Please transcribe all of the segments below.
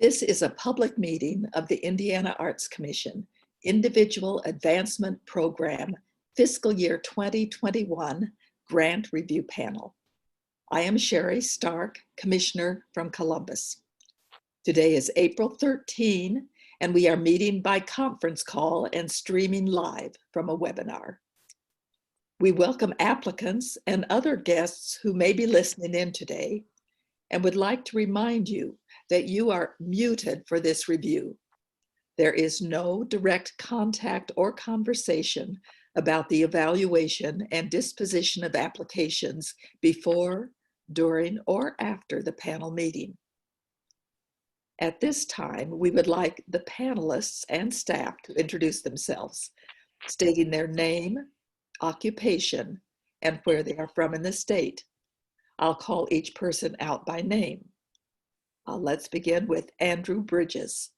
This is a public meeting of the Indiana Arts Commission Individual Advancement Program Fiscal Year 2021 Grant Review Panel. I am Sherry Stark, Commissioner from Columbus. Today is April 13, and we are meeting by conference call and streaming live from a webinar. We welcome applicants and other guests who may be listening in today and would like to remind you that you are muted for this review. There is no direct contact or conversation about the evaluation and disposition of applications before, during, or after the panel meeting. At this time, we would like the panelists and staff to introduce themselves, stating their name, occupation, and where they are from in the state. I'll call each person out by name. Let's begin with Andrew Bridges.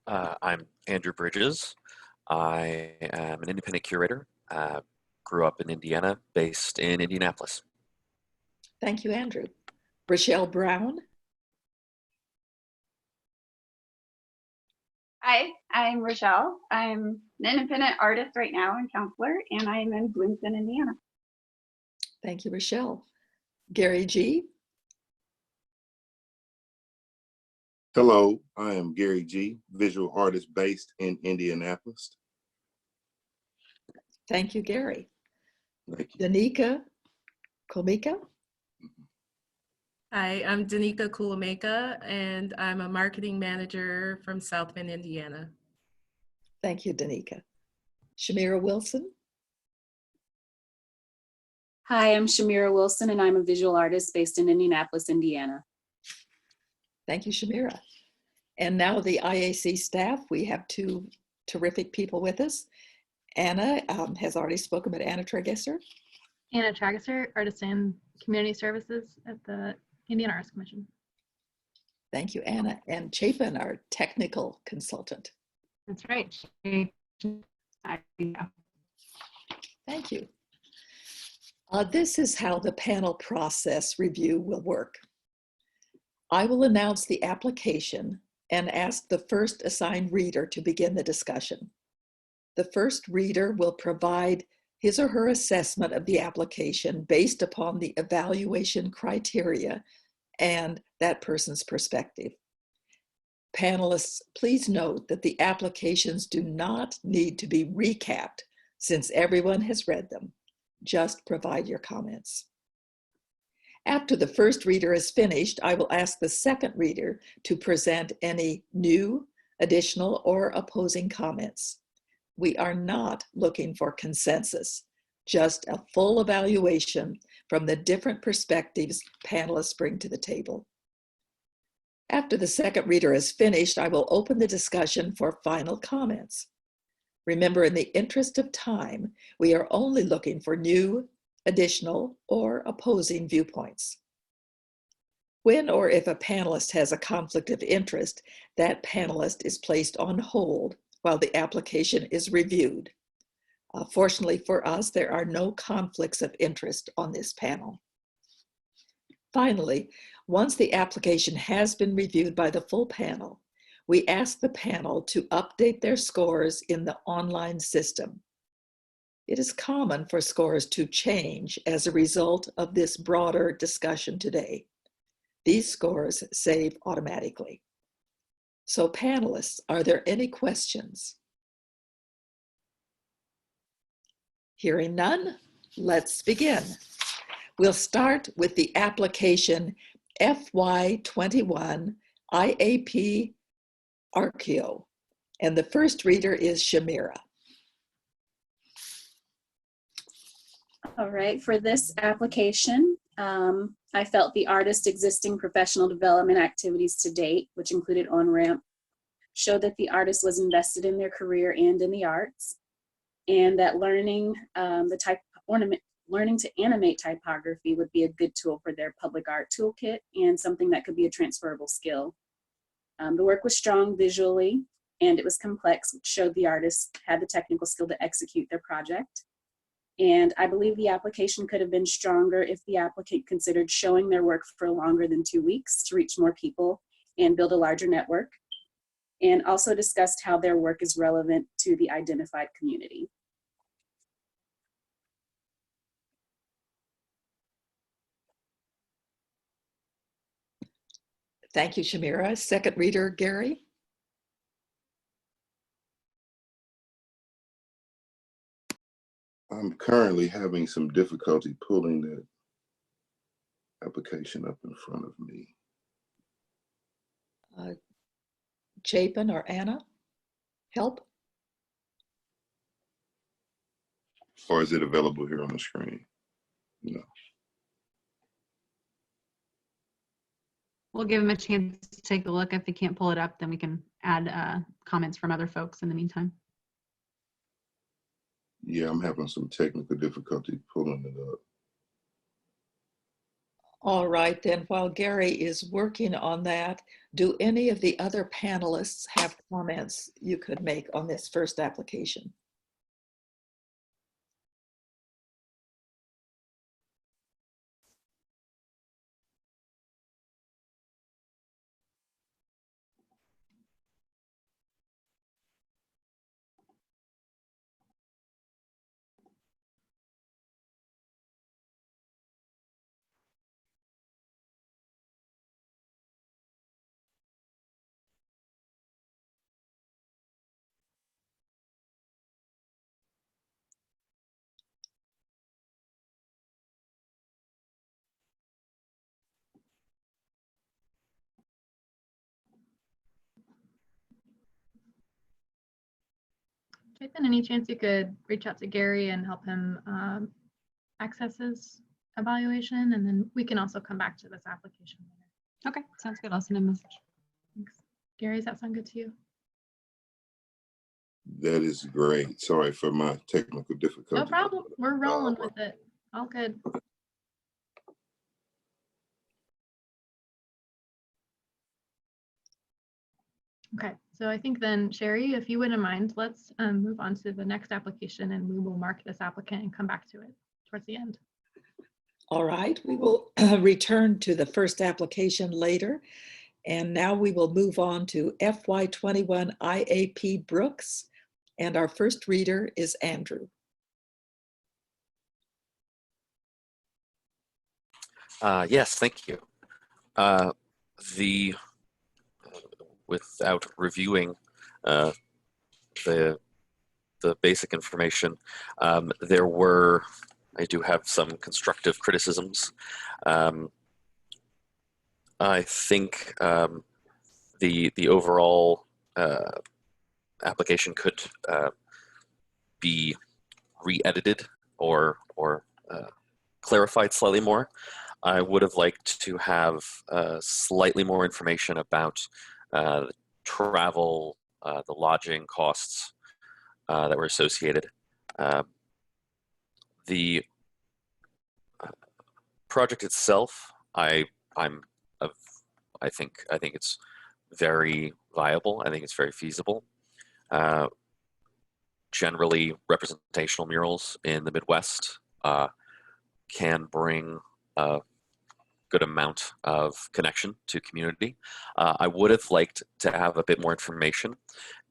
I'm Andrew Bridges. I am an independent curator. Grew up in Indiana, based in Indianapolis. Thank you, Andrew. Rochelle Brown. Hi, I'm Rochelle. I'm an independent artist right now and counselor, and I'm in Bloomington, Indiana. Thank you, Rochelle. Gary G. Hello, I am Gary G., visual artist based in Indianapolis. Thank you, Gary. Thank you. Danica Kolmika. Hi, I'm Danica Kulameka, and I'm a marketing manager from South Bend, Indiana. Thank you, Danica. Shamira Wilson. Hi, I'm Shamira Wilson, and I'm a visual artist based in Indianapolis, Indiana. Thank you, Shamira. And now the IAC staff, we have two terrific people with us. Anna has already spoken, but Anna Tragesser. Anna Tragesser, Artist and Community Services at the Indiana Arts Commission. Thank you, Anna. And Chapin, our technical consultant. That's right. Thank you. This is how the panel process review will work. I will announce the application and ask the first assigned reader to begin the discussion. The first reader will provide his or her assessment of the application based upon the evaluation criteria and that person's perspective. Panelists, please note that the applications do not need to be recapped since everyone has read them. Just provide your comments. After the first reader is finished, I will ask the second reader to present any new, additional, or opposing comments. We are not looking for consensus, just a full evaluation from the different perspectives panelists bring to the table. After the second reader is finished, I will open the discussion for final comments. Remember, in the interest of time, we are only looking for new, additional, or opposing viewpoints. When or if a panelist has a conflict of interest, that panelist is placed on hold while the application is reviewed. Fortunately for us, there are no conflicts of interest on this panel. Finally, once the application has been reviewed by the full panel, we ask the panel to update their scores in the online system. It is common for scores to change as a result of this broader discussion today. These scores save automatically. So panelists, are there any questions? Hearing none, let's begin. We'll start with the application FY21 IAP Arceo, and the first reader is Shamira. All right, for this application, I felt the artist's existing professional development activities to date, which included on-ramp, showed that the artist was invested in their career and in the arts, and that learning learning to animate typography would be a good tool for their public art toolkit and something that could be a transferable skill. The work was strong visually, and it was complex, which showed the artist had the technical skill to execute their project. And I believe the application could have been stronger if the applicant considered showing their work for longer than 2 weeks to reach more people and build a larger network, and also discussed how their work is relevant to the identified community. Thank you, Shamira. Second reader, Gary. I'm currently having some difficulty pulling that application up in front of me. Chapin or Anna, help? Or is it available here on the screen? No. We'll give him a chance to take a look. If he can't pull it up, then we can add comments from other folks in the meantime. Yeah, I'm having some technical difficulty pulling it up. All right, then while Gary is working on that, do any of the other panelists have comments you could make on this first application? Chapin, any chance you could reach out to Gary and help him access his evaluation? And then we can also come back to this application later. Okay, sounds good. I'll send him a message. Thanks. Gary, does that sound good to you? That is great. Sorry for my technical difficulty. No problem. We're rolling with it. All good. Okay, so I think then, Sherry, if you wouldn't mind, let's move on to the next application, and we will mark this applicant and come back to it towards the end. All right, we will return to the first application later. And now we will move on to FY21 IAP Brooks. And our first reader is Andrew. Yes, thank you. Without reviewing the basic information, I do have some constructive criticisms. I think the overall application could be re-edited or clarified slightly more. I would have liked to have slightly more information about the travel, the lodging costs that were associated. The project itself, I think it's very viable. I think it's very feasible. Generally, representational murals in the Midwest can bring a good amount of connection to community. I would have liked to have a bit more information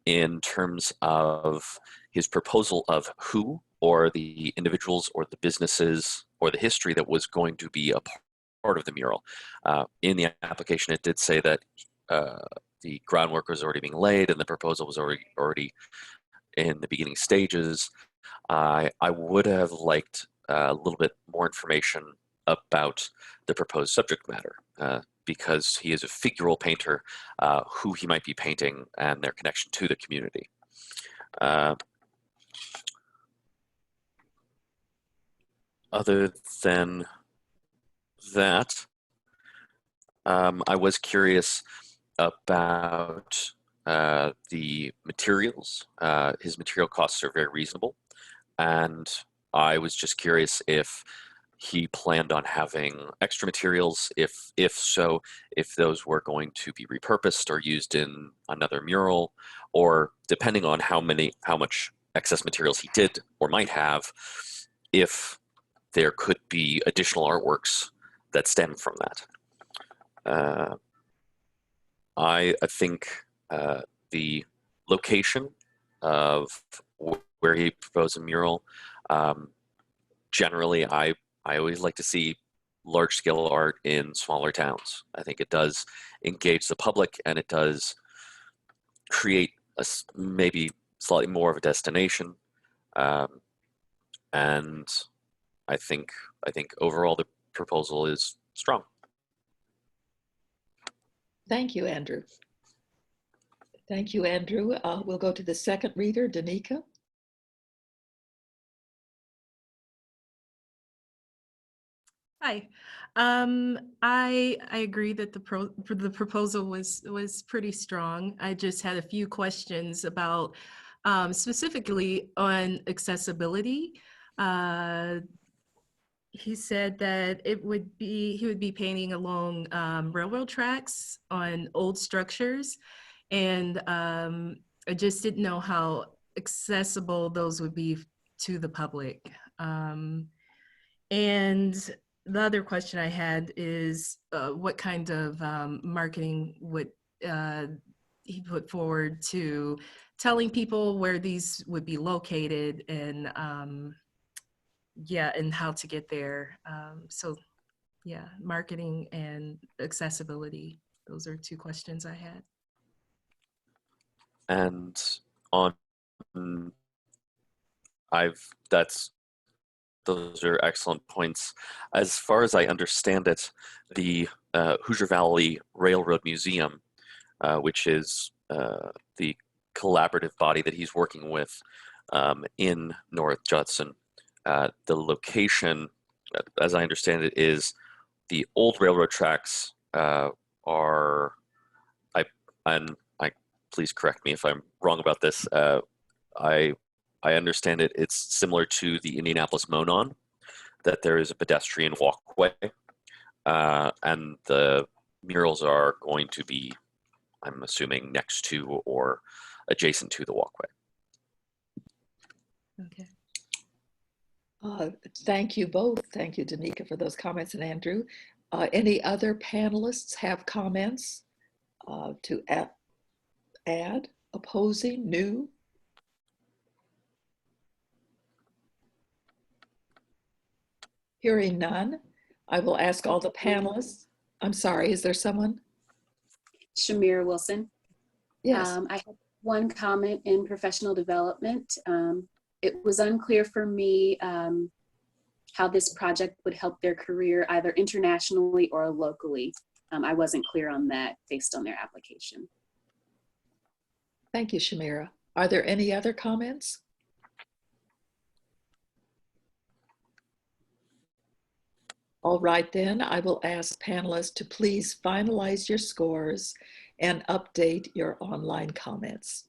in terms of his proposal of who or the individuals or the businesses or the history that was going to be a part of the mural. In the application, it did say that the groundwork was already being laid and the proposal was already in the beginning stages. I would have liked a little bit more information about the proposed subject matter because he is a figural painter, who he might be painting and their connection to the community. Other than that, I was curious about the materials. His material costs are very reasonable, and I was just curious if he planned on having extra materials, if so, if those were going to be repurposed or used in another mural, or depending on how much excess materials he did or might have, if there could be additional artworks that stem from that. I think the location of where he proposed a mural, generally I always like to see large-scale art in smaller towns. I think it does engage the public, and it does create maybe slightly more of a destination. And I think overall the proposal is strong. Thank you, Andrew. Thank you, Andrew. We'll go to the second reader, Danica. Hi. I agree that the proposal was pretty strong. I just had a few questions about specifically on accessibility. He said that he would be painting along railroad tracks on old structures, and I just didn't know how accessible those would be to the public. And the other question I had is what kind of marketing would he put forward to telling people where these would be located, and yeah, and how to get there. So yeah, marketing and accessibility. Those are two questions I had. And on, those are excellent points. As far as I understand it, the Hoosier Valley Railroad Museum, which is the collaborative body that he's working with in North Judson, the location, as I understand it, is the old railroad tracks please correct me if I'm wrong about this. I understand it's similar to the Indianapolis Monon, that there is a pedestrian walkway, and the murals are going to be, I'm assuming, next to or adjacent to the walkway. Okay. Thank you both. Thank you, Danica, for those comments, and Andrew. Any other panelists have comments to add, opposing, new? Hearing none, I will ask all the panelists. I'm sorry, is there someone? Shamira Wilson. Yes. I have one comment in professional development. It was unclear for me how this project would help their career either internationally or locally. I wasn't clear on that based on their application. Thank you, Shamira. Are there any other comments? All right, then I will ask panelists to please finalize your scores and update your online comments.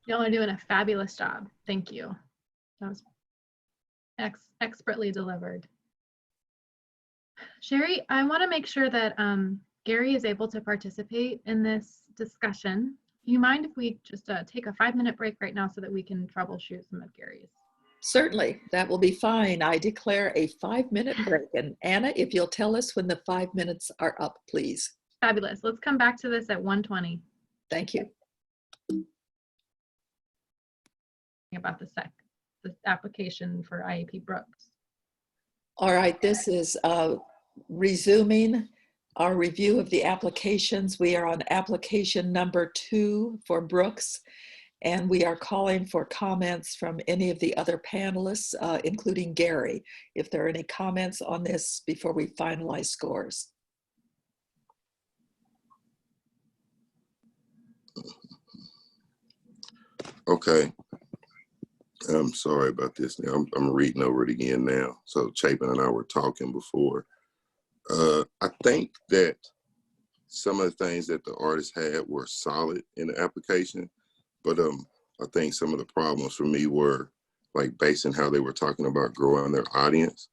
Y'all are doing a fabulous job. Thank you. That was expertly delivered. Sherry, I want to make sure that Gary is able to participate in this discussion. Do you mind if we just take a 5-minute break right now so that we can troubleshoot some of Gary's? Certainly, that will be fine. I declare a 5-minute break. And Anna, if you'll tell us when the 5 minutes are up, please. Fabulous. Let's come back to this at 1:20. Thank you. About the application for IAP Brooks. All right, this is resuming our review of the applications. We are on application number 2 for Brooks, and we are calling for comments from any of the other panelists, including Gary, if there are any comments on this before we finalize scores. Okay. I'm sorry about this now. I'm reading over it again now. So Chapin and I were talking before. I think that some of the things that the artists had were solid in the application, but I think some of the problems for me were like basing how they were talking about growing their audience.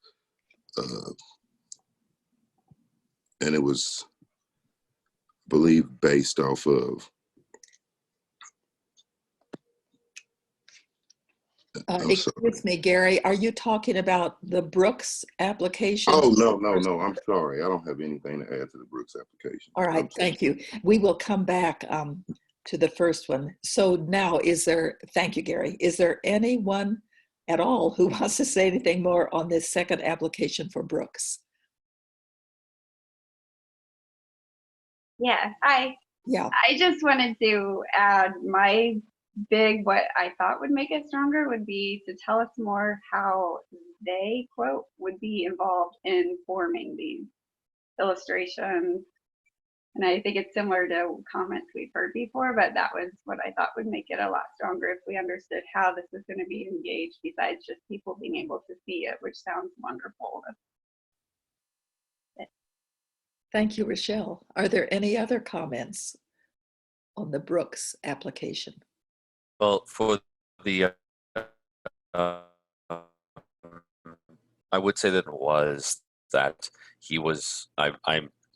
And it was, I believe, based off of I'm sorry. Excuse me, Gary, are you talking about the Brooks application? Oh, no, I'm sorry. I don't have anything to add to the Brooks application. All right, thank you. We will come back to the first one. So now thank you, Gary. Is there anyone at all who wants to say anything more on this second application for Brooks? Yeah, hi. Yeah. I just wanted to add my what I thought would make it stronger would be to tell us more how they, quote, would be involved in forming these illustrations. And I think it's similar to comments we've heard before, but that was what I thought would make it a lot stronger if we understood how this is going to be engaged besides just people being able to see it, which sounds wonderful. Thank you, Rochelle. Are there any other comments on the Brooks application? Well, for the, I would say that it was that he was, I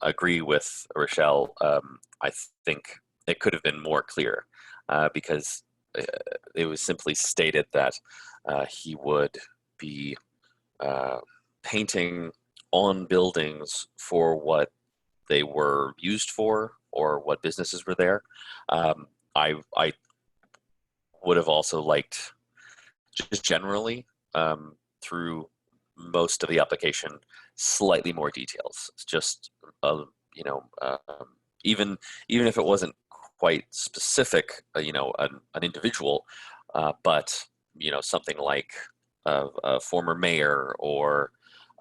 agree with Rochelle. I think it could have been more clear because it was simply stated that he would be painting on buildings for what they were used for or what businesses were there. I would have also liked just generally through most of the application slightly more details. It's just you know, even if it wasn't quite specific, you know, an individual, but you know, something like a former mayor or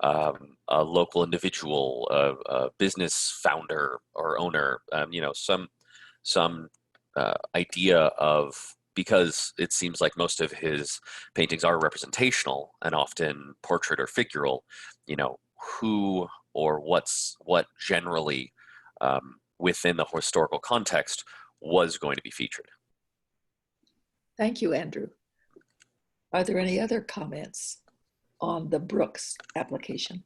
a local individual, a business founder or owner, you know, some idea of, because it seems like most of his paintings are representational and often portrait or figural, you know, who or what generally within the historical context was going to be featured. Thank you, Andrew. Are there any other comments on the Brooks application?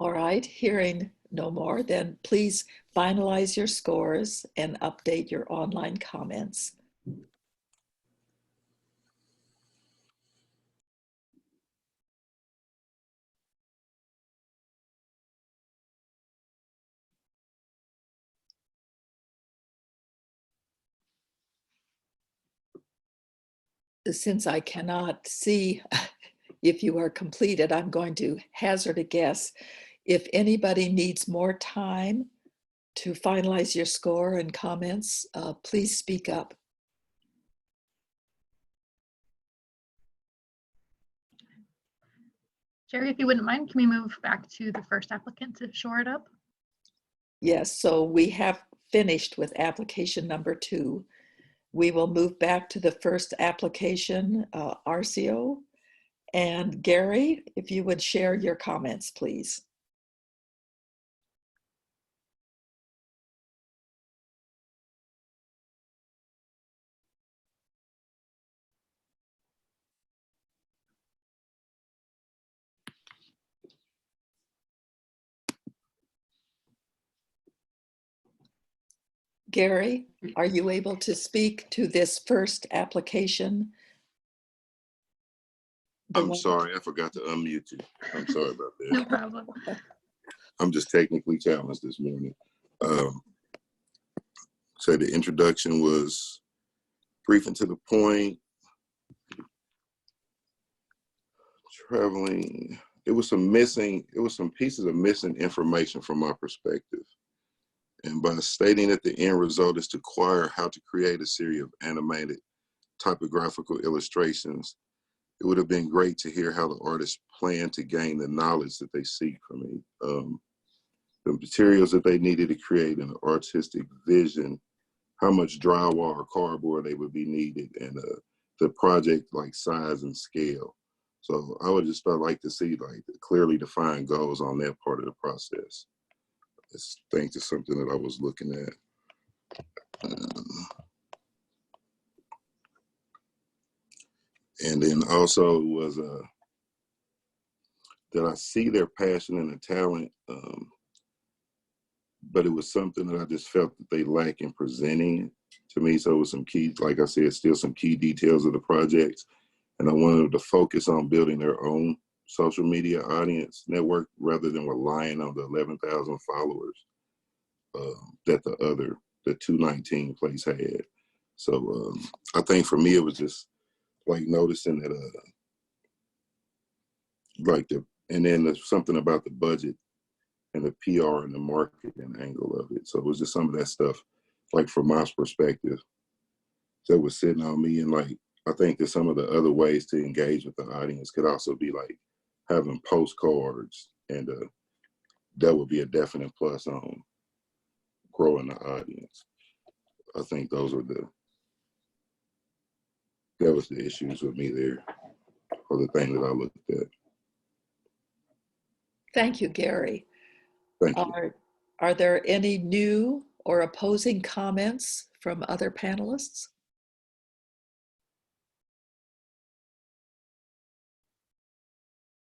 All right, hearing no more, then please finalize your scores and update your online comments. Since I cannot see if you are completed, I'm going to hazard a guess. If anybody needs more time to finalize your score and comments, please speak up. Jerry, if you wouldn't mind, can we move back to the first applicant to shore it up? Yes, so we have finished with application number 2. We will move back to the first application, Arceo. And Gary, if you would share your comments, please. Gary, are you able to speak to this first application? I'm sorry, I forgot to unmute you. I'm sorry about that. No problem. I'm just technically challenged this morning. So the introduction was brief and to the point. Traveling, it was some pieces of missing information from my perspective. And by stating that the end result is to acquire how to create a series of animated typographical illustrations, it would have been great to hear how the artists plan to gain the knowledge that they seek from me. The materials that they needed to create an artistic vision, how much drywall or cardboard they would be needed, and the project like size and scale. So I would just like to see like clearly defined goals on that part of the process. I think it's something that I was looking at. And then also was that I see their passion and the talent but it was something that I just felt that they lack in presenting to me. So it was some key, like I said, still some key details of the projects. And I wanted them to focus on building their own social media audience network rather than relying on the 11,000 followers that the 219 place had. So I think for me, it was just like noticing that, and then there's something about the budget and the PR and the marketing angle of it. So it was just some of that stuff, like from my perspective, that was sitting on me. And like, I think that some of the other ways to engage with the audience could also be like having postcards, and that would be a definite plus on growing the audience. I think that was the issues with me there, or the thing that I looked at. Thank you, Gary. Thank you. Are there any new or opposing comments from other panelists?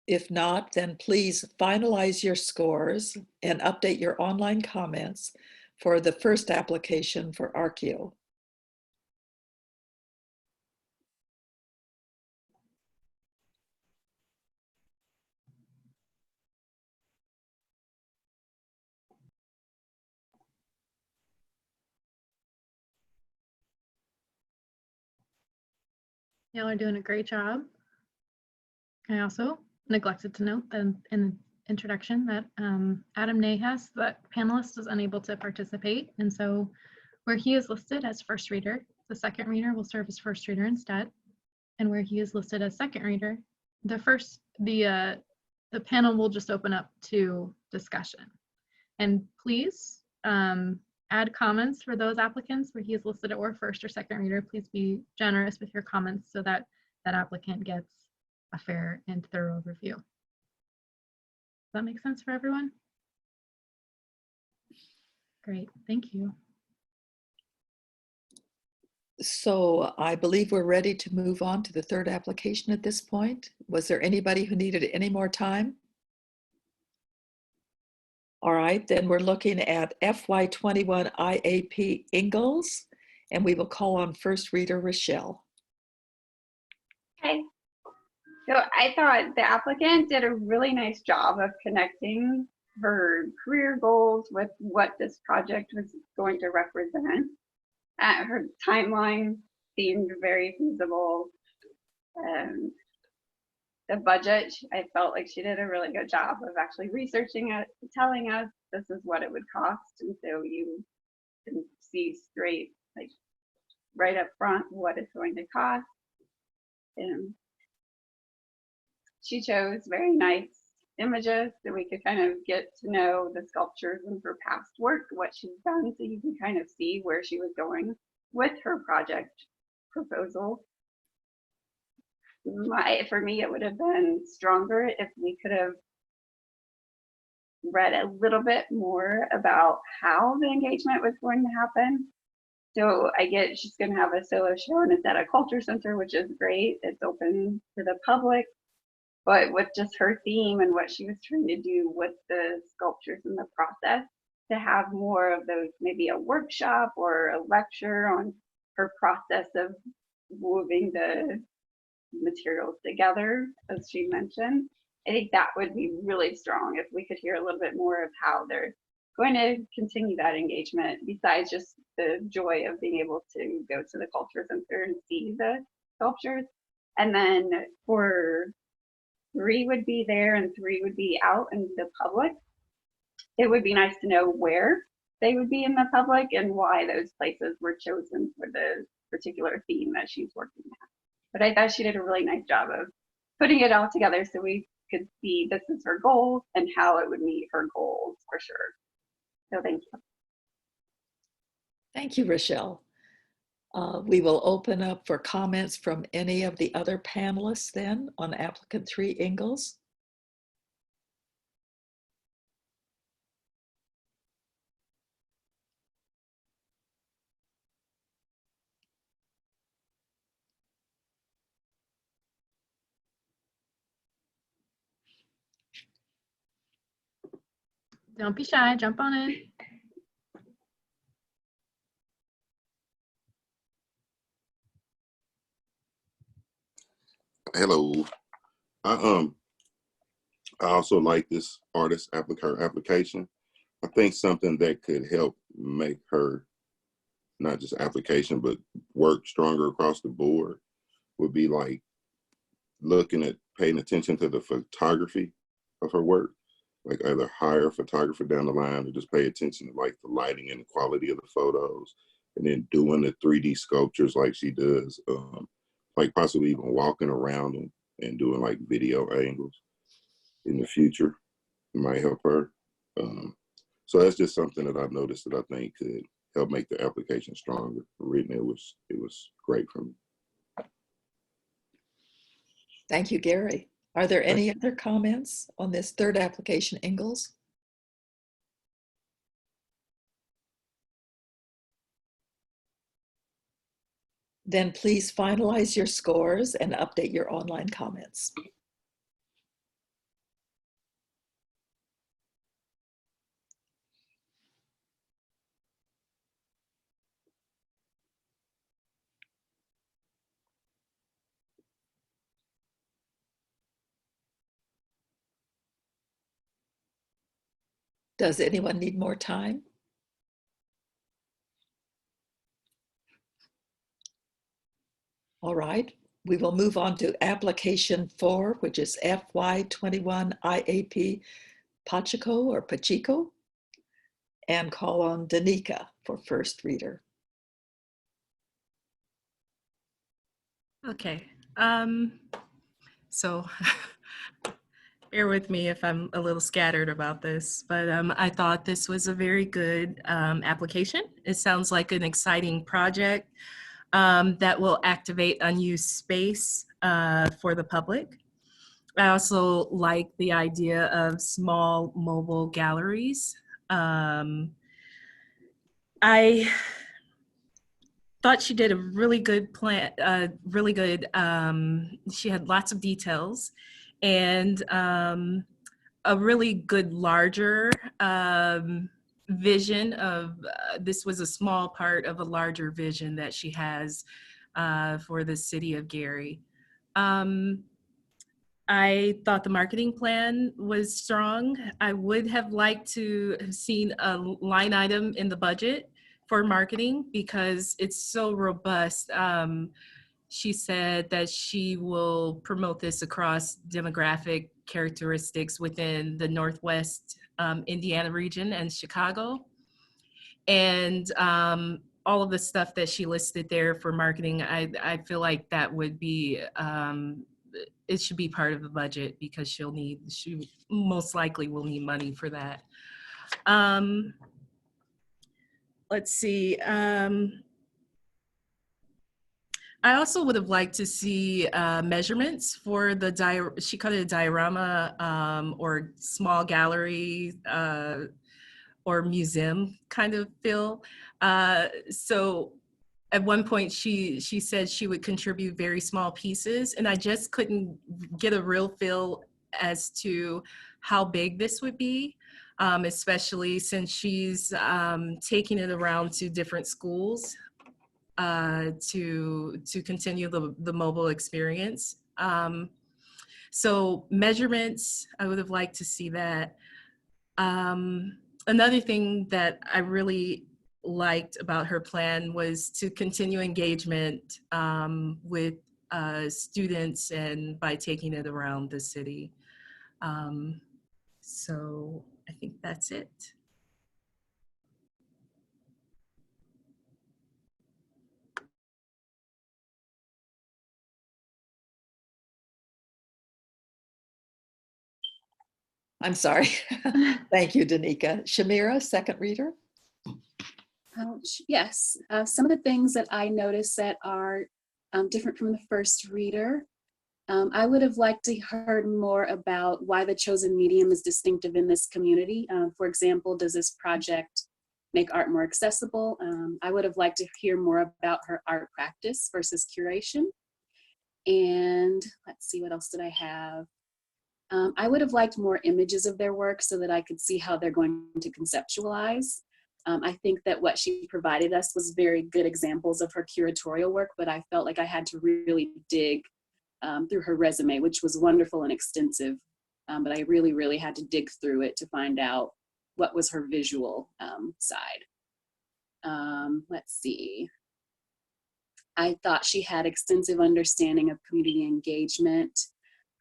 If not, then please finalize your scores and update your online comments for the first application for Arceo. Y'all are doing a great job. I also neglected to note that in the introduction that Adam Nahas, that panelist, is unable to participate. And so where he is listed as first reader, the second reader will serve as first reader instead. And where he is listed as second reader, the panel will just open up to discussion. And please add comments for those applicants where he is listed or first or second reader. Please be generous with your comments so that that applicant gets a fair and thorough review. Does that make sense for everyone? Great, thank you. So I believe we're ready to move on to the third application at this point. Was there anybody who needed any more time? All right, then we're looking at FY21 IAP Ingalls, and we will call on first reader Rochelle. Okay. So I thought the applicant did a really nice job of connecting her career goals with what this project was going to represent. Her timeline seemed very feasible. The budget, I felt like she did a really good job of actually researching it, telling us this is what it would cost. And so you can see straight, like right up front, what it's going to cost. And she chose very nice images so we could kind of get to know the sculptures and her past work, what she's done, so you can kind of see where she was going with her project proposal. For me, it would have been stronger if we could have read a little bit more about how the engagement was going to happen. So I get she's going to have a solo show and it's at a culture center, which is great. It's open to the public, but with just her theme and what she was trying to do with the sculptures and the process, to have more of those, maybe a workshop or a lecture on her process of moving the materials together, as she mentioned. I think that would be really strong if we could hear a little bit more of how they're going to continue that engagement, besides just the joy of being able to go to the culture center and see the sculptures. And then for 3 would be there and 3 would be out in the public. It would be nice to know where they would be in the public and why those places were chosen for the particular theme that she's working at. But I thought she did a really nice job of putting it all together so we could see this is her goal and how it would meet her goals for sure. So thank you. Thank you, Rochelle. We will open up for comments from any of the other panelists then on applicant 3 Ingalls. Don't be shy, jump on in. Hello. I I also like this artist application. I think something that could help make her not just application but work stronger across the board would be like looking at paying attention to the photography of her work. Like either hire a photographer down the line or just pay attention to like the lighting and the quality of the photos, and then doing the 3D sculptures like she does, like possibly even walking around them and doing like video angles in the future. It might help her. So that's just something that I've noticed that I think could help make the application stronger. Reading it was great for me. Thank you, Gary. Are there any other comments on this third application, Ingalls? Then please finalize your scores and update your online comments. Does anyone need more time? All right, we will move on to application 4, which is FY21 IAP Pacheco or Pacheco, and call on Danica for first reader. Okay, so bear with me if I'm a little scattered about this, but I thought this was a very good application. It sounds like an exciting project that will activate unused space for the public. I also like the idea of small mobile galleries. I thought she did a really good plan, she had lots of details and a really good larger vision of, this was a small part of a larger vision that she has for the city of Gary. I thought the marketing plan was strong. I would have liked to have seen a line item in the budget for marketing because it's so robust. She said that she will promote this across demographic characteristics within the Northwest Indiana region and Chicago. And all of the stuff that she listed there for marketing, I feel like that would be, it should be part of the budget because she most likely will need money for that. Let's see. I also would have liked to see measurements for the, she called it a diorama or small gallery or museum kind of feel. So at one point she said she would contribute very small pieces, and I just couldn't get a real feel as to how big this would be, especially since she's taking it around to different schools to continue the mobile experience. So measurements, I would have liked to see that. Another thing that I really liked about her plan was to continue engagement with students and by taking it around the city. So I think that's it. I'm sorry. Thank you, Danica. Shamira, second reader. Yes, some of the things that I noticed that are different from the first reader. I would have liked to heard more about why the chosen medium is distinctive in this community. For example, does this project make art more accessible? I would have liked to hear more about her art practice versus curation. And let's see, what else did I have? I would have liked more images of their work so that I could see how they're going to conceptualize. I think that what she provided us was very good examples of her curatorial work, but I felt like I had to really dig through her resume, which was wonderful and extensive. But I really, really had to dig through it to find out what was her visual side. Let's see. I thought she had extensive understanding of community engagement.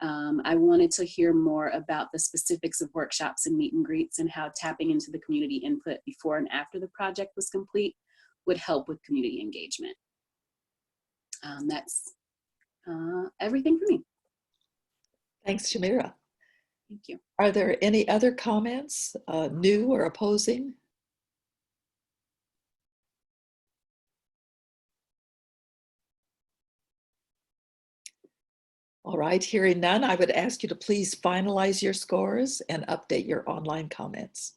I wanted to hear more about the specifics of workshops and meet and greets and how tapping into the community input before and after the project was complete would help with community engagement. That's everything for me. Thanks, Shamira. Thank you. Are there any other comments, new or opposing? All right, hearing none, I would ask you to please finalize your scores and update your online comments.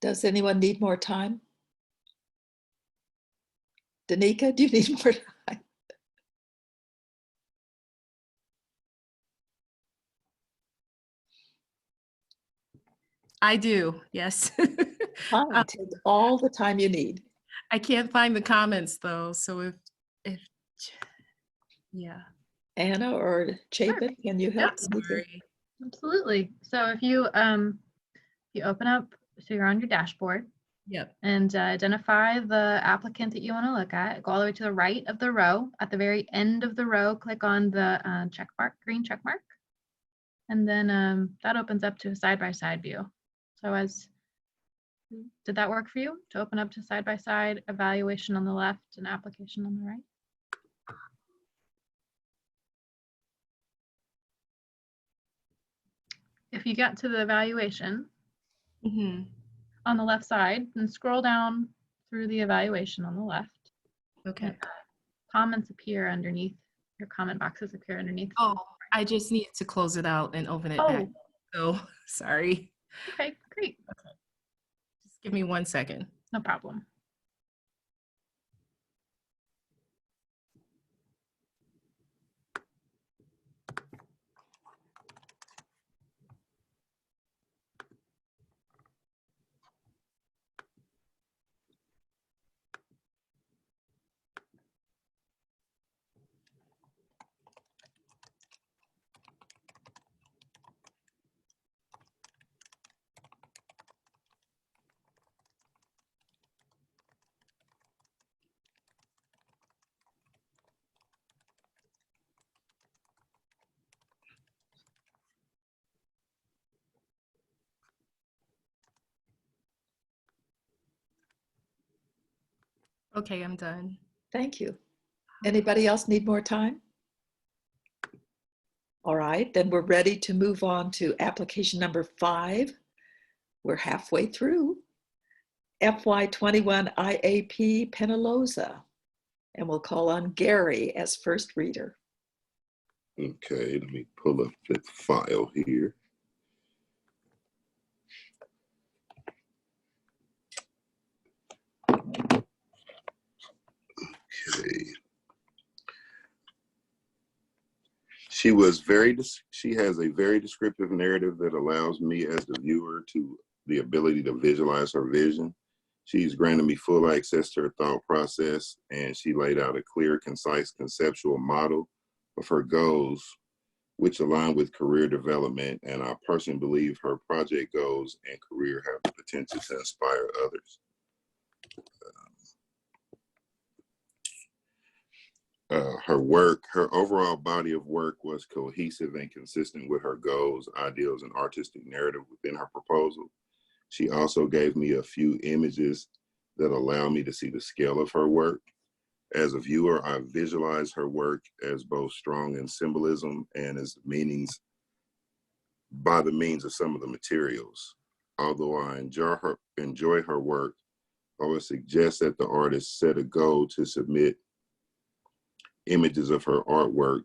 Does anyone need more time? Danica, do you need more time? I do, yes. Fine, take all the time you need. I can't find the comments though, so if yeah. Anna or Chapin, can you help? I'm sorry. Absolutely. So if you open up, so you're on your dashboard. Yep. And identify the applicant that you want to look at. Go all the way to the right of the row. At the very end of the row, click on the check mark, green check mark. And then that opens up to a side-by-side view. So did that work for you to open up to side-by-side evaluation on the left and application on the right? If you get to the evaluation, on the left side, and scroll down through the evaluation on the left. Okay. Comments appear underneath, your comment boxes appear underneath. Oh, I just need to close it out and open it back. So sorry. Okay, great. Okay. Just give me 1 second. No problem. Okay, I'm done. Thank you. Anybody else need more time? All right, then we're ready to move on to application number 5. We're halfway through. FY21 IAP Penaloza. And we'll call on Gary as first reader. Okay, let me pull up the file here. Okay. She has a very descriptive narrative that allows me as the viewer to the ability to visualize her vision. She's granted me full access to her thought process, and she laid out a clear, concise, conceptual model of her goals, which align with career development. And I personally believe her project goals and career have the potential to inspire others. Her overall body of work was cohesive and consistent with her goals, ideals, and artistic narrative within her proposal. She also gave me a few images that allow me to see the scale of her work. As a viewer, I visualize her work as both strong in symbolism and as meanings by the means of some of the materials. Although I enjoy her work, I would suggest that the artist set a goal to submit images of her artwork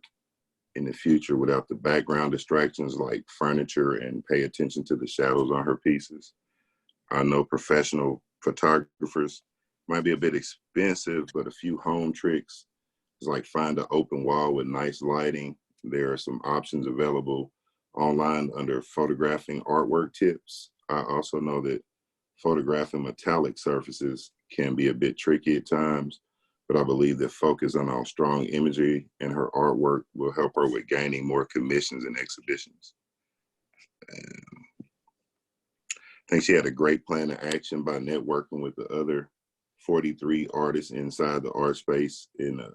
in the future without the background distractions like furniture, and pay attention to the shadows on her pieces. I know professional photographers might be a bit expensive, but a few home tricks is like find an open wall with nice lighting. There are some options available online under photographing artwork tips. I also know that photographing metallic surfaces can be a bit tricky at times, but I believe that focus on strong imagery in her artwork will help her with gaining more commissions and exhibitions. And I think she had a great plan of action by networking with the other 43 artists inside the art space, in a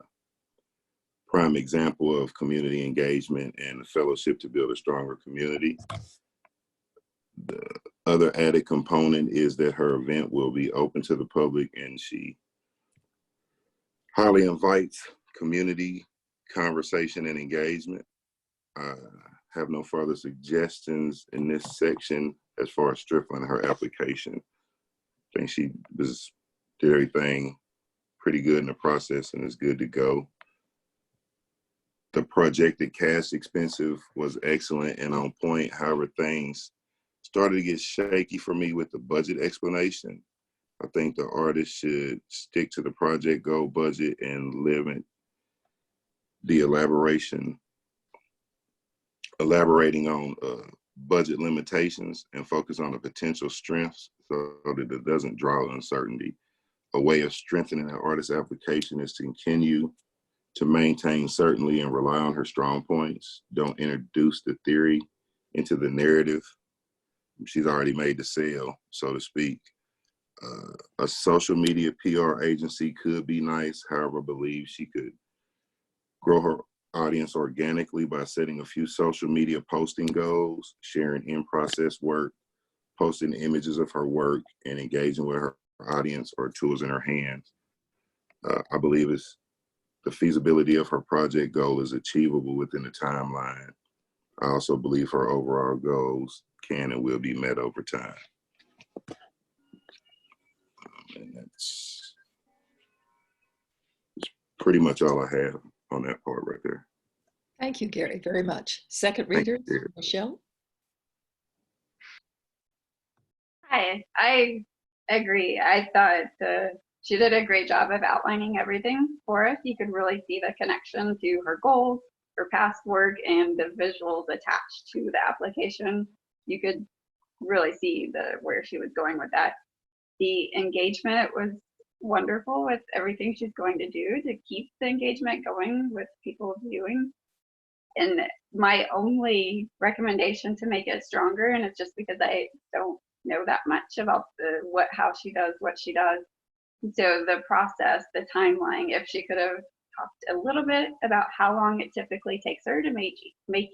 prime example of community engagement and a fellowship to build a stronger community. The other added component is that her event will be open to the public, and she highly invites community conversation and engagement. I have no further suggestions in this section as far as stripling her application. I think she did everything pretty good in the process and is good to go. The projected cash expenses was excellent and on point. However, things started to get shaky for me with the budget explanation. I think the artist should stick to the project goal budget and limit the elaborating on budget limitations, and focus on the potential strengths so that it doesn't draw uncertainty. A way of strengthening an artist's application is to continue to maintain certainty and rely on her strong points. Don't introduce the theory into the narrative. She's already made the sale, so to speak. A social media PR agency could be nice. However, I believe she could grow her audience organically by setting a few social media posting goals, sharing in-process work, posting images of her work, and engaging with her audience or tools in her hands. I believe the feasibility of her project goal is achievable within the timeline. I also believe her overall goals can and will be met over time. And that's pretty much all I have on that part right there. Thank you, Gary, very much. Second Thank reader, you. Michelle. Hi, I agree. I thought she did a great job of outlining everything for us. You could really see the connection to her goals, her past work, and the visuals attached to the application. You could really see where she was going with that. The engagement was wonderful with everything she's going to do to keep the engagement going with people viewing. And my only recommendation to make it stronger, and it's just because I don't know that much about how she does what she does. So the process, the timeline, if she could have talked a little bit about how long it typically takes her to make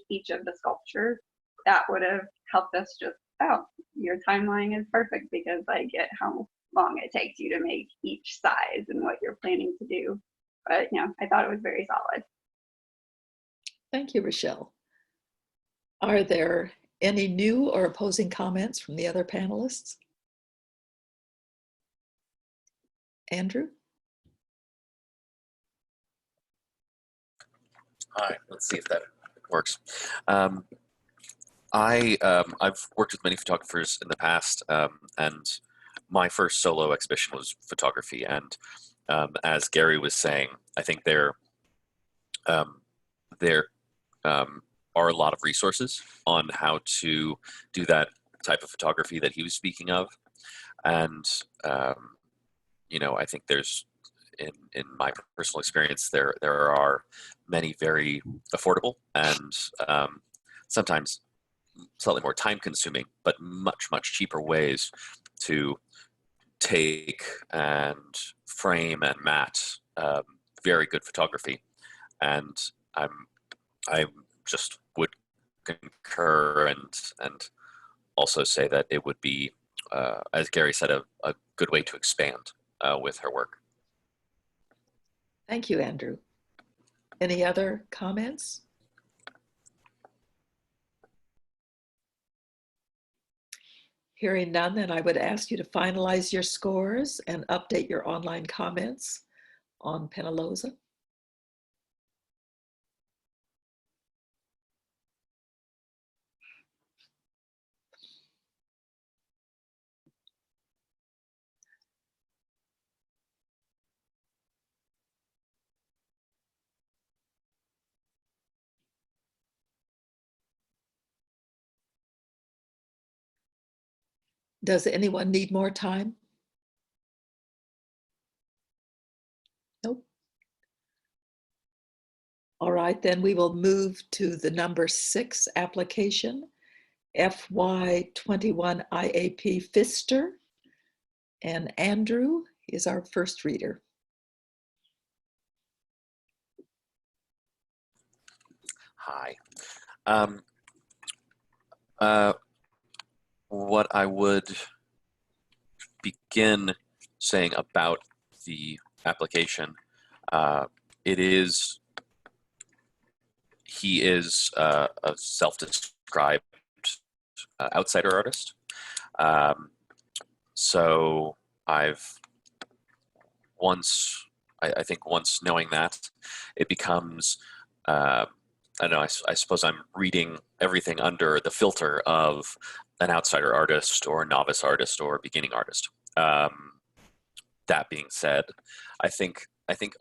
each of the sculptures, that would have helped us just, oh, your timeline is perfect because I get how long it takes you to make each size and what you're planning to do. But I thought it was very solid. Thank you, Rochelle. Are there any new or opposing comments from the other panelists? Andrew? Hi, let's see if that works. I've worked with many photographers in the past, and my first solo exhibition was photography. And as Gary was saying, I think there are a lot of resources on how to do that type of photography that he was speaking of. And, I think there's, in my personal experience, there are many very affordable and sometimes slightly more time consuming, but much, much cheaper ways to take and frame and mat very good photography. And I just would concur and also say that it would be, as Gary said, a good way to expand with her work. Thank you, Andrew. Any other comments? Hearing none, then I would ask you to finalize your scores and update your online comments on Penaloza. Does anyone need more time? Nope. All right, then we will move to the number 6 application, FY21 IAP Pfister. And Andrew is our first reader. Hi. What I would begin saying about the application, he is a self-described outsider artist. So I think once knowing that, it becomes, I don't know, I suppose I'm reading everything under the filter of an outsider artist or a novice artist or beginning artist. That being said, I think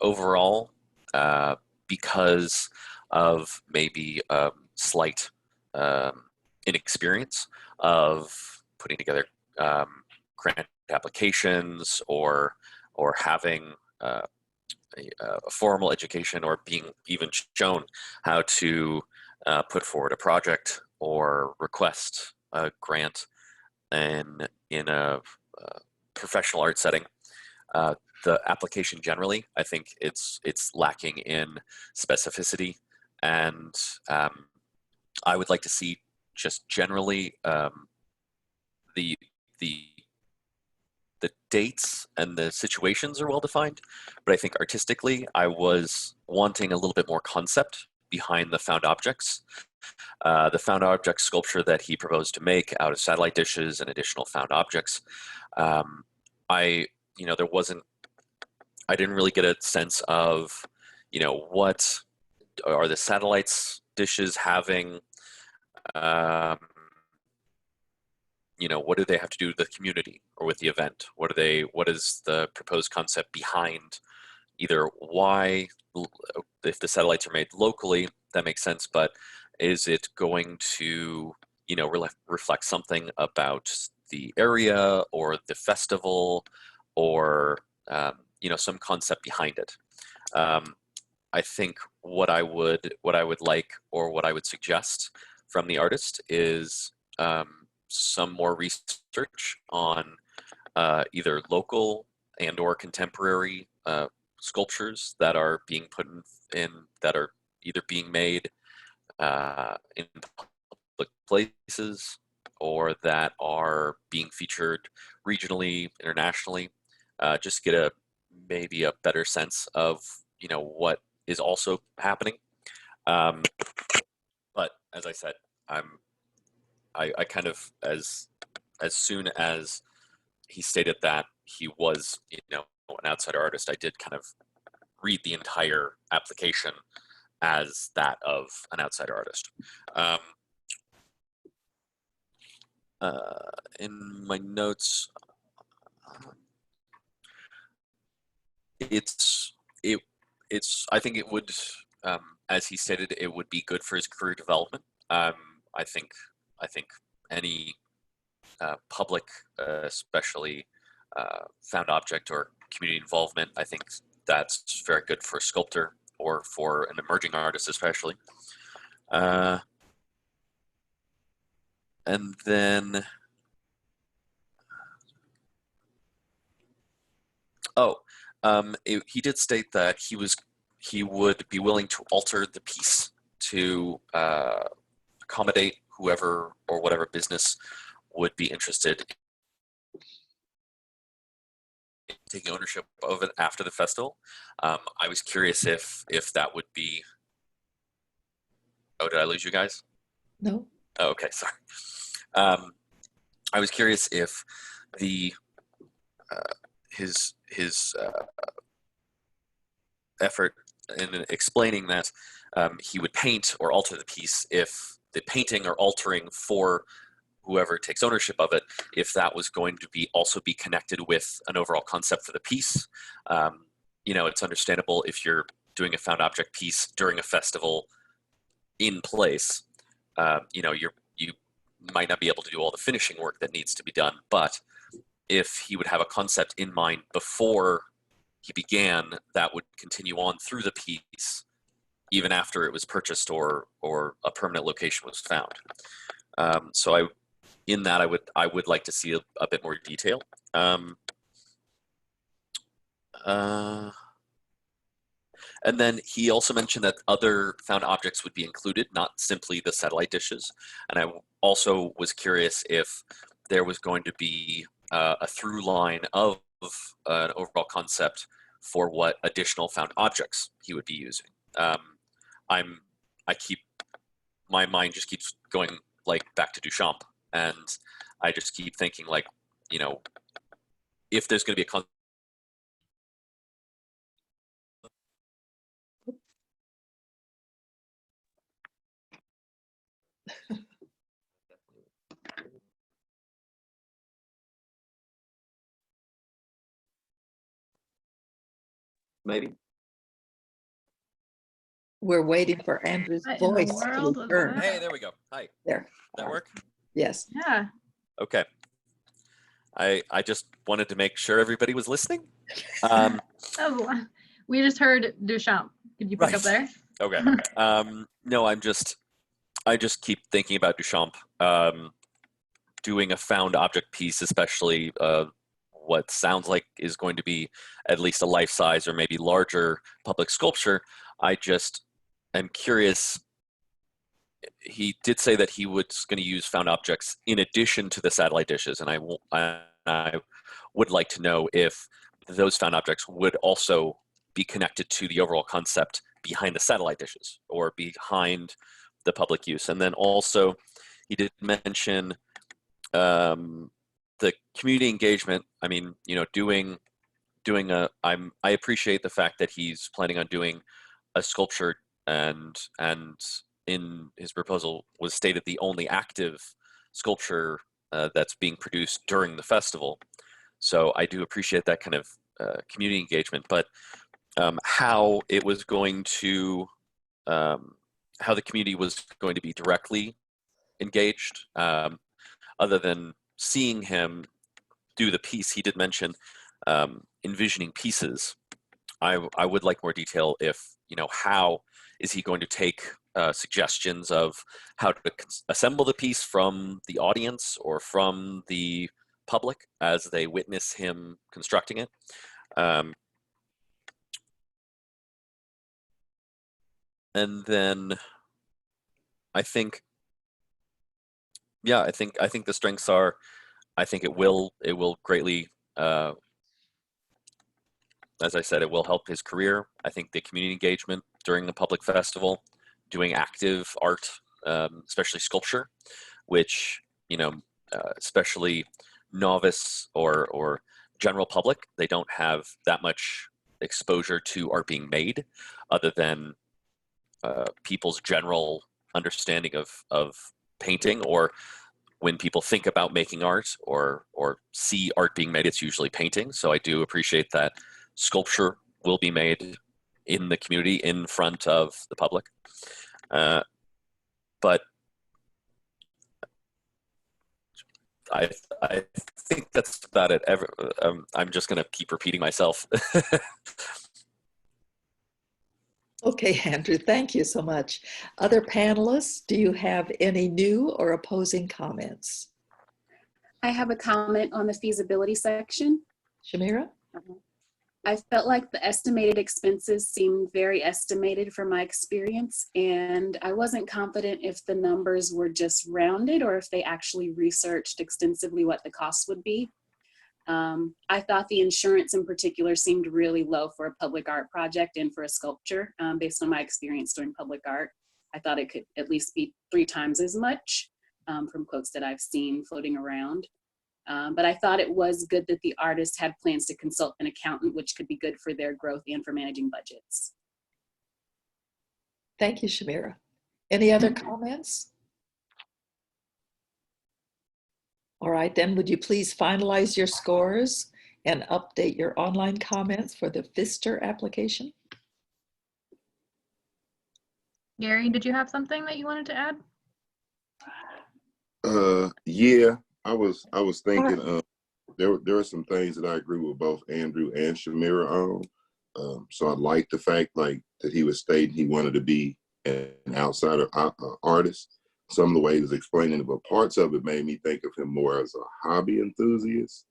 overall, because of maybe slight inexperience of putting together grant applications or having a formal education or being even shown how to put forward a project or request a grant in a professional art setting. The application generally, I think it's lacking in specificity, and I would like to see just generally the dates and the situations are well defined, but I think artistically I was wanting a little bit more concept behind the found objects. The found object sculpture that he proposed to make out of satellite dishes and additional found objects, I didn't really get a sense of, what are the satellites dishes having, what do they have to do with the community or with the event? What is the proposed concept behind either why, if the satellites are made locally, that makes sense, but is it going to, reflect something about the area or the festival or, some concept behind it? I think what I would like or what I would suggest from the artist is some more research on either local and or contemporary sculptures that are being put in that are either being made in public places or that are being featured regionally, internationally. Just get maybe a better sense of what is also happening. But as I said, I kind of as soon as he stated that he was an outsider artist, I did kind of read the entire application as that of an outsider artist. In my notes, I think it would, as he stated, it would be good for his career development. I think any public, especially found object or community involvement, I think that's very good for a sculptor or for an emerging artist, especially. And then, he did state that he would be willing to alter the piece to accommodate whoever or whatever business would be interested taking ownership of it after the festival. I was curious if that would be. Oh, did I lose you guys? No? Oh, okay, sorry. I was curious if the his effort in explaining that he would paint or alter the piece, if the painting or altering for whoever takes ownership of it, if that was going to be also be connected with an overall concept for the piece. You know, it's understandable if you're doing a found object piece during a festival in place, you know, you might not be able to do all the finishing work that needs to be done, but if he would have a concept in mind before he began, that would continue on through the piece, even after it was purchased or a permanent location was found. So I would like to see a bit more detail. And then he also mentioned that other found objects would be included, not simply the satellite dishes. And I also was curious if there was going to be a through line of an overall concept for what additional found objects he would be using. My mind just keeps going like back to Duchamp, and I just keep thinking like, you know, if there's going to be a concept. Maybe. We're waiting for Andrew's What in the voice to world was return. that? Hey, there we go. Hi. There. That work? Yes. Yeah. Okay. I just wanted to make sure everybody was listening. We just heard Duchamp. Could you pick up there? Okay. No, I just keep thinking about Duchamp doing a found object piece, especially what sounds like is going to be at least a life-size or maybe larger public sculpture. I just am curious. He did say that he was going to use found objects in addition to the satellite dishes, and I would like to know if those found objects would also be connected to the overall concept behind the satellite dishes or behind the public use. And then also he did mention the community engagement. I mean, you know, I appreciate the fact that he's planning on doing a sculpture, and in his proposal was stated the only active sculpture that's being produced during the festival. So I do appreciate that kind of community engagement, but how it was going to, how the community was going to be directly engaged, other than seeing him do the piece. He did mention envisioning pieces. I would like more detail if, you know, how is he going to take suggestions of how to assemble the piece from the audience or from the public as they witness him constructing it. And then I think, yeah, I think the strengths are, I think it will greatly, as I said, it will help his career. I think the community engagement during the public festival, doing active art, especially sculpture, which, you know, especially novice or general public, they don't have that much exposure to art being made, other than people's general understanding of painting, or when people think about making art or see art being made, it's usually painting. So I do appreciate that sculpture will be made in the community in front of the public. But I think that's about it. I'm just going to keep repeating myself. Okay, Andrew, thank you so much. Other panelists, do you have any new or opposing comments? I have a comment on the feasibility section. Shamira? I felt like the estimated expenses seemed very estimated from my experience, and I wasn't confident if the numbers were just rounded or if they actually researched extensively what the cost would be. I thought the insurance in particular seemed really low for a public art project and for a sculpture. Based on my experience doing public art, I thought it could at least be 3 times as much from quotes that I've seen floating around. But I thought it was good that the artist had plans to consult an accountant, which could be good for their growth and for managing budgets. Thank you, Shamira. Any other comments? All right, then would you please finalize your scores and update your online comments for the Pfister application? Gary, did you have something that you wanted to add? Yeah, I was thinking there are some things that I agree with both Andrew and Shamira on. So I like the fact that he was stating he wanted to be an outsider artist. Some of the way he was explaining it, but parts of it made me think of him more as a hobby enthusiast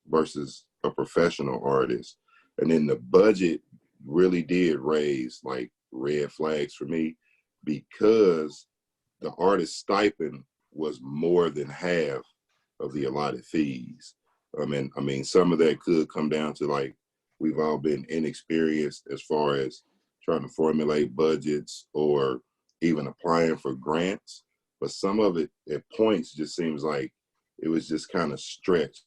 versus a professional artist. And then the budget really did raise red flags for me, because the artist stipend was more than half of the allotted fees. I mean, some of that could come down to we've all been inexperienced as far as trying to formulate budgets or even applying for grants. But some of it at points just seems like it was just kind of stretched.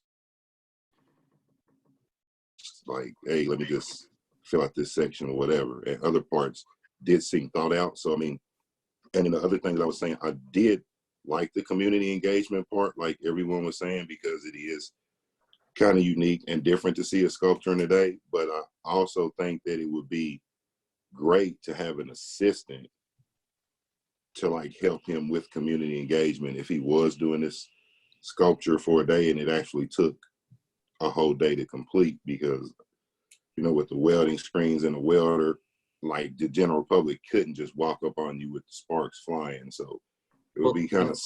Hey, let me just fill out this section or whatever. And other parts did seem thought out. So, I mean, and then the other thing that I was saying, I did like the community engagement part, like everyone was saying, because it is kind of unique and different to see a sculpture in a day. But I also think that it would be great to have an assistant to help him with community engagement if he was doing this sculpture for a day and it actually took a whole day to complete, because with the welding screens and the welder, the general public couldn't just walk up on you with the sparks flying. So it would be kind of,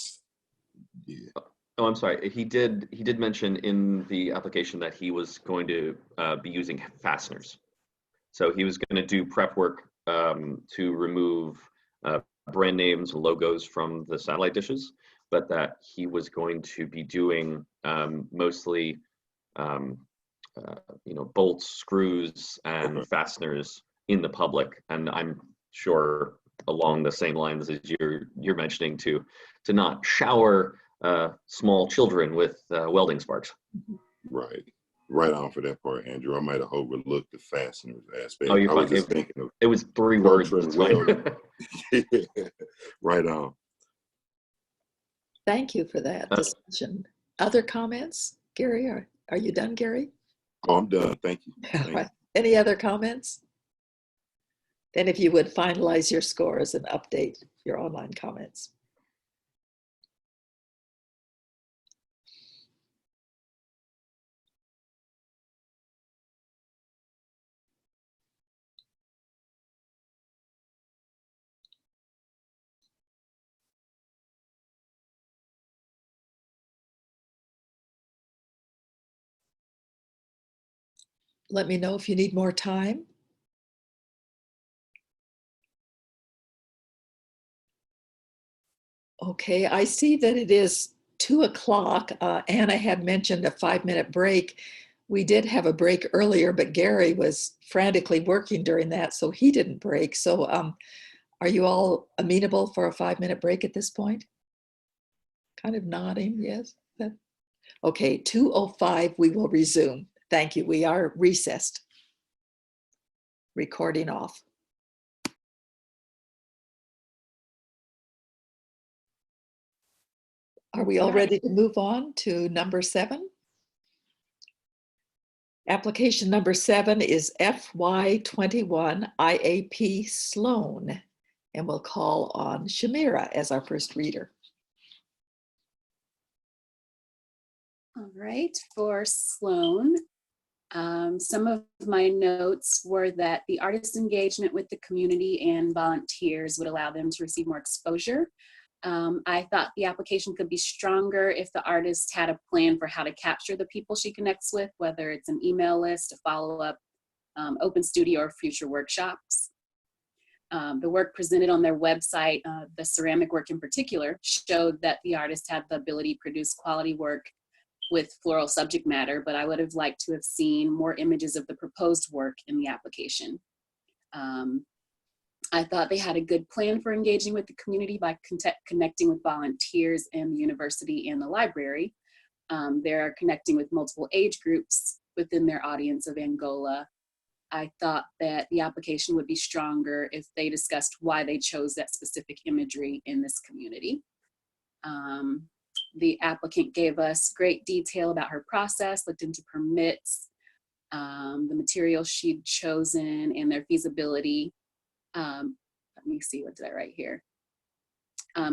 yeah. Oh, I'm sorry. He did mention in the application that he was going to be using fasteners. So he was going to do prep work to remove brand names and logos from the satellite dishes, but that he was going to be doing mostly bolts, screws, and fasteners in the public. And I'm sure along the same lines as you're mentioning, to not shower small children with welding sparks. Right on for that part, Andrew. I might have overlooked the fasteners aspect. Oh, you're I was fine. just thinking of it was 3 words. It's fine. Right on. Thank you for that discussion. Other comments? Gary, are you done, Gary? Oh, I'm done. Thank you. Right. Any other comments? Then if you would finalize your scores and update your online comments. Let me know if you need more time. Okay, I see that it is 2 o'clock. Anna had mentioned a 5-minute break. We did have a break earlier, but Gary was frantically working during that, so he didn't break. So are you all amenable for a 5-minute break at this point? Kind of nodding, yes. Okay, 2:05, we will resume. Thank you. We are recessed. Recording off. Are we all ready to move on to number 7? Application number 7 is FY21 IAP Slone, and we'll call on Shamira as our first reader. All right, for Slone, some of my notes were that the artist engagement with the community and volunteers would allow them to receive more exposure. I thought the application could be stronger if the artist had a plan for how to capture the people she connects with, whether it's an email list, a follow-up, open studio, or future workshops. The work presented on their website, the ceramic work in particular, showed that the artist had the ability to produce quality work with floral subject matter, but I would have liked to have seen more images of the proposed work in the application. I thought they had a good plan for engaging with the community by connecting with volunteers in the university and the library. They're connecting with multiple age groups within their audience of Angola. I thought that the application would be stronger if they discussed why they chose that specific imagery in this community. The applicant gave us great detail about her process, looked into permits, the materials she'd chosen, and their feasibility. Let me see, what did I write here?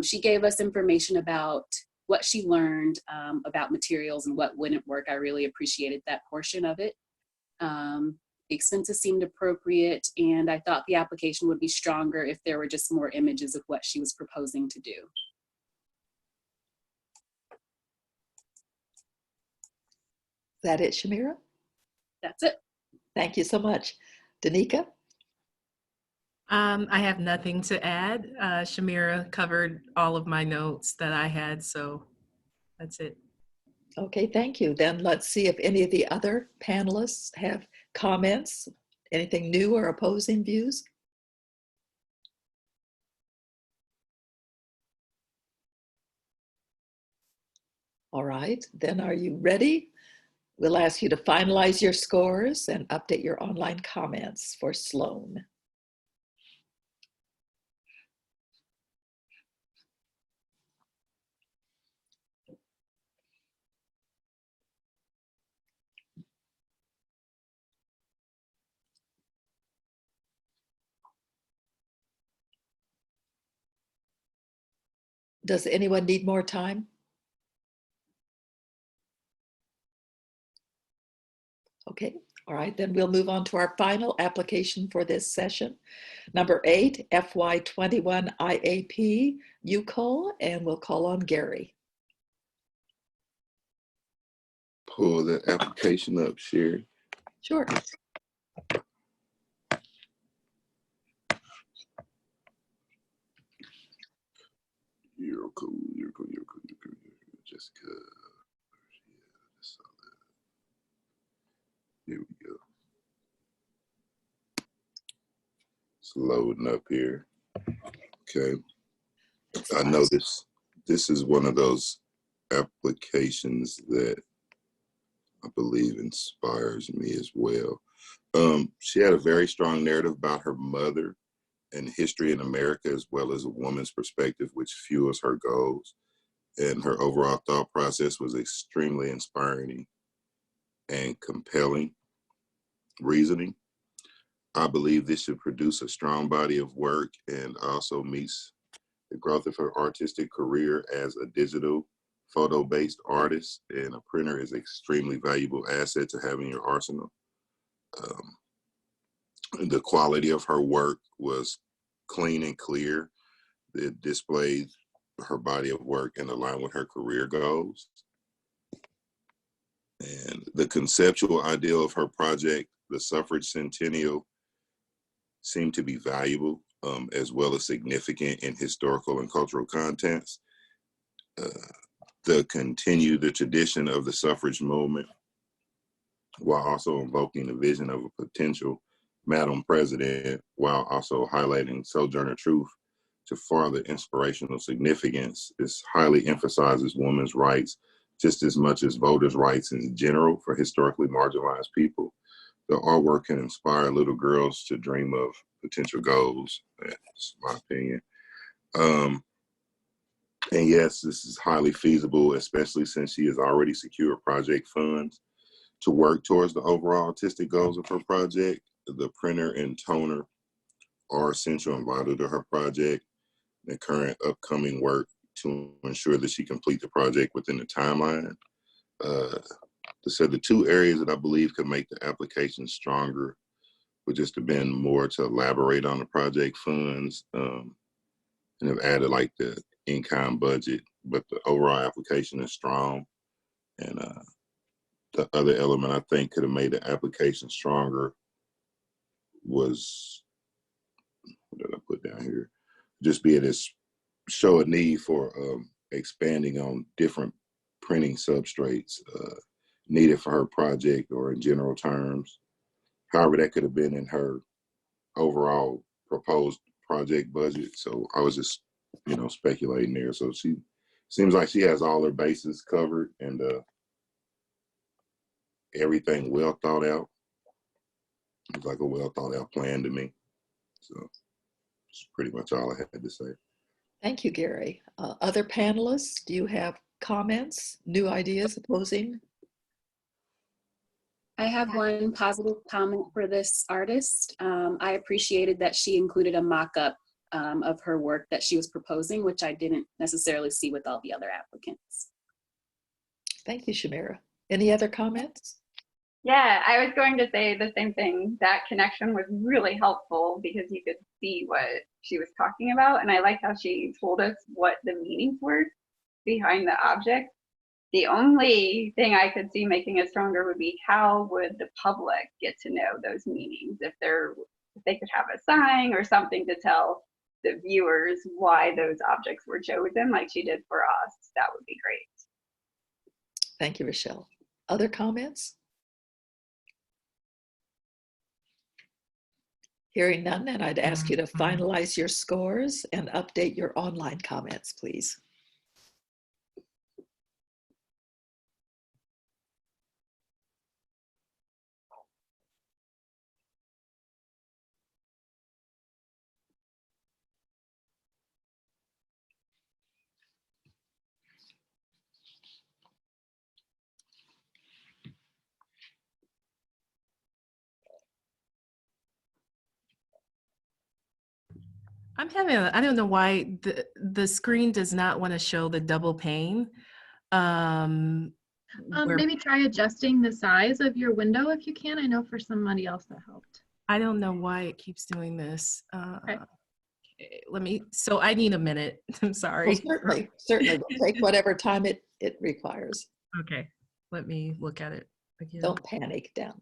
She gave us information about what she learned about materials and what wouldn't work. I really appreciated that portion of it. The expenses seemed appropriate, and I thought the application would be stronger if there were just more images of what she was proposing to do. Is that it, Shamira? That's it. Thank you so much. Danica? I have nothing to add. Shamira covered all of my notes that I had, so that's it. Okay, thank you. Then let's see if any of the other panelists have comments, anything new or opposing views. All right, then are you ready? We'll ask you to finalize your scores and update your online comments for Slone. Does anyone need more time? Okay, all right, then we'll move on to our final application for this session. Number 8, FY21 IAP Ucul, and we'll call on Gary. Pull the application up, Sherry. Sure. You're cool, you're cool, you're cool, you're cool, you're cool. Jessica. Yeah, I saw that. Here we go. It's loading up here. Okay. I know this is one of those applications that I believe inspires me as well. She had a very strong narrative about her mother and history in America, as well as a woman's perspective, which fuels her goals. And her overall thought process was extremely inspiring and compelling reasoning. I believe this should produce a strong body of work and also meets the growth of her artistic career as a digital photo-based artist, and a printer is an extremely valuable asset to have in your arsenal. The quality of her work was clean and clear. It displayed her body of work and aligned with her career goals. And the conceptual ideal of her project, the suffrage centennial, seemed to be valuable as well as significant in historical and cultural contents. The tradition of the suffrage movement, while also invoking the vision of a potential Madam President, while also highlighting Sojourner Truth to further inspirational significance. This highly emphasizes women's rights just as much as voters' rights in general for historically marginalized people. The artwork can inspire little girls to dream of potential goals. That's my opinion. And yes, this is highly feasible, especially since she has already secured project funds to work towards the overall artistic goals of her project. The printer and toner are essential and vital to her project. The current upcoming work to ensure that she complete the project within the timeline. So the two areas that I believe could make the application stronger would just have been more to elaborate on the project funds and have added like the in-kind budget, but the overall application is strong. And the other element I think could have made the application stronger was, what did I put down here? Just be it as show a need for expanding on different printing substrates needed for her project, or in general terms. However, that could have been in her overall proposed project budget. So I was just, speculating there. So she seems like she has all her bases covered and everything well thought out. It's like a well thought out plan to me. So that's pretty much all I had to say. Thank you, Gary. Other panelists, do you have comments, new ideas, opposing? I have one positive comment for this artist. I appreciated that she included a mock-up of her work that she was proposing, which I didn't necessarily see with all the other applicants. Thank you, Shamira. Any other comments? Yeah, I was going to say the same thing. That connection was really helpful because you could see what she was talking about. And I like how she told us what the meanings were behind the object. The only thing I could see making it stronger would be how would the public get to know those meanings? If they could have a sign or something to tell the viewers why those objects were chosen, like she did for us, that would be great. Thank you, Rochelle. Other comments? Hearing none, then I'd ask you to finalize your scores and update your online comments, please. I don't know why the screen does not want to show the double pane. Maybe try adjusting the size of your window if you can. I know for somebody else that helped. I don't know why it keeps doing this. Okay. So I need a minute. I'm sorry. Well, certainly. We'll take whatever time it requires. Okay, let me look at it again. Don't panic down.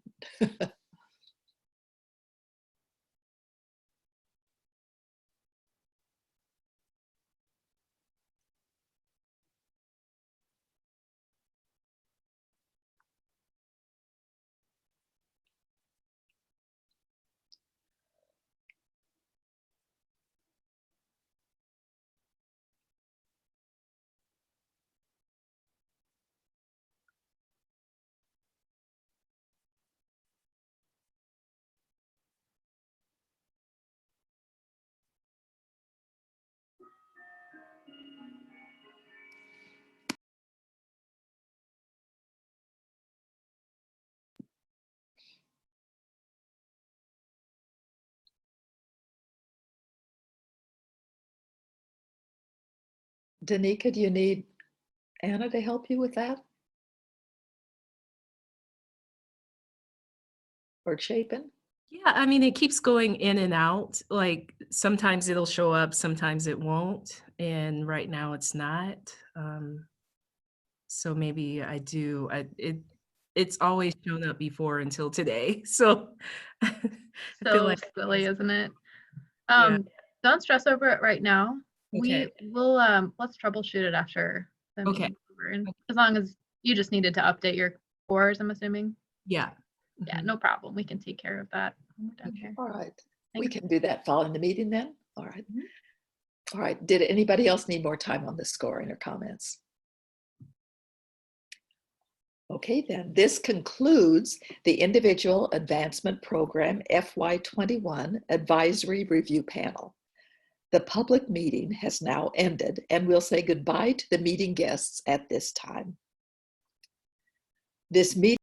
Danica, do you need Anna to help you with that? Or Chapin? Yeah, I mean, it keeps going in and out. Like sometimes it'll show up, sometimes it won't. And right now it's not. So maybe I do. It's always shown up before until today. So I feel So like silly, isn't it? Yeah. Don't stress over it right now. Okay. We will let's troubleshoot it after the Okay. meeting's over. And as long as you just needed to update your scores, I'm assuming. Yeah. Yeah, no problem. We can take care of that when we're done here. All right. We Thank can do that following the meeting then. All right. Mhm. All right. Did anybody else need more time on the scoring or comments? Okay, then. This concludes the Individual Advancement Program FY21 Advisory Review Panel. The public meeting has now ended, and we'll say goodbye to the meeting guests at this time. This meeting